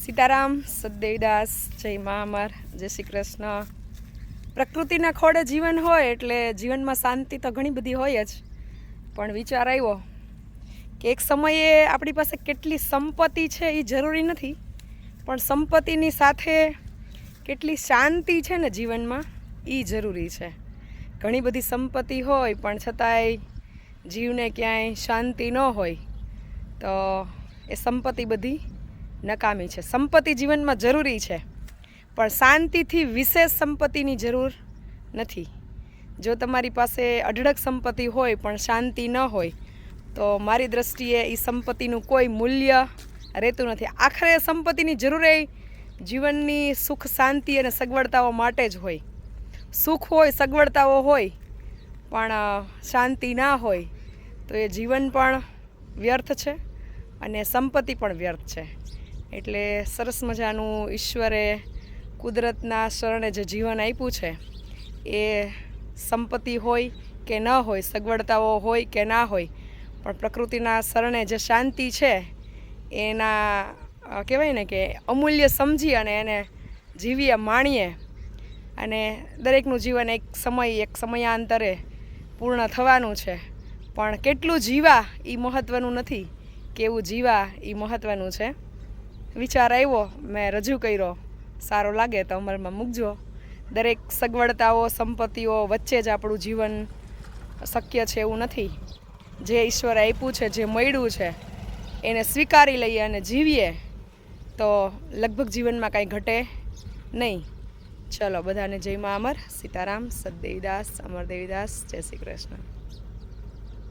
સીતારામ, સદદેવીદાસ, જય મા અમર, જય શ્રી કૃષ્ણ. પ્રકૃતિના ખોળે જીવન હોય એટલે જીવનમાં શાંતિ તો ઘણી બધી હોય જ, પણ વિચાર આવ્યો કે એક સમયે આપણી પાસે કેટલી સંપત્તિ છે એ જરૂરી નથી, પણ સંપત્તિની સાથે કેટલી શાંતિ છે ને જીવનમાં એ જરૂરી છે. ઘણી બધી સંપત્તિ હોય પણ છતાંય જીવને ક્યાંય શાંતિ ન હોય તો એ સંપત્તિ બધી નકામી છે. સંપત્તિ જીવનમાં જરૂરી છે, પણ શાંતિથી વિશેષ સંપત્તિની જરૂર નથી. જો તમારી પાસે અઢળક સંપત્તિ હોય પણ શાંતિ ન હોય તો મારી દૃષ્ટિએ એ સંપત્તિનું કોઈ મૂલ્ય રહેતું નથી. આખરે સંપત્તિની જરૂર એ જીવનની સુખ, શાંતિ અને સગવડતાઓ માટે જ હોય. સુખ હોય, સગવડતાઓ હોય, પણ શાંતિ ના હોય તો એ જીવન પણ વ્યર્થ છે અને સંપત્તિ પણ વ્યર્થ છે. એટલે સરસ મજાનું ઈશ્વરે કુદરતના શરણે જે જીવન આપ્યું છે એ સંપત્તિ હોય કે ન હોય, સગવડતાઓ હોય કે ના હોય, પણ પ્રકૃતિના શરણે જે શાંતિ છે એના કહેવાય ને કે અમૂલ્ય સમજી અને એને જીવીએ, માણીએ. અને દરેકનું જીવન એક સમયાંતરે પૂર્ણ થવાનું છે, પણ કેટલું જીવા એ મહત્ત્વનું નથી, કેવું જીવા એ મહત્ત્વનું છે. વિચાર આવ્યો, મેં રજૂ કર્યો. સારો લાગે તો અમલમાં મૂકજો. દરેક સગવડતાઓ, સંપત્તિઓ વચ્ચે જ આપણું જીવન શક્ય છે એવું નથી. જે ઈશ્વરે આપ્યું છે, જે મળ્યું છે એને સ્વીકારી લઈએ અને જીવીએ તો લગભગ જીવનમાં કાંઈ ઘટે નહીં. ચલો, બધાને જય મા અમર, સીતારામ, સદદેવીદાસ, અમરદેવીદાસ, જય શ્રી કૃષ્ણ.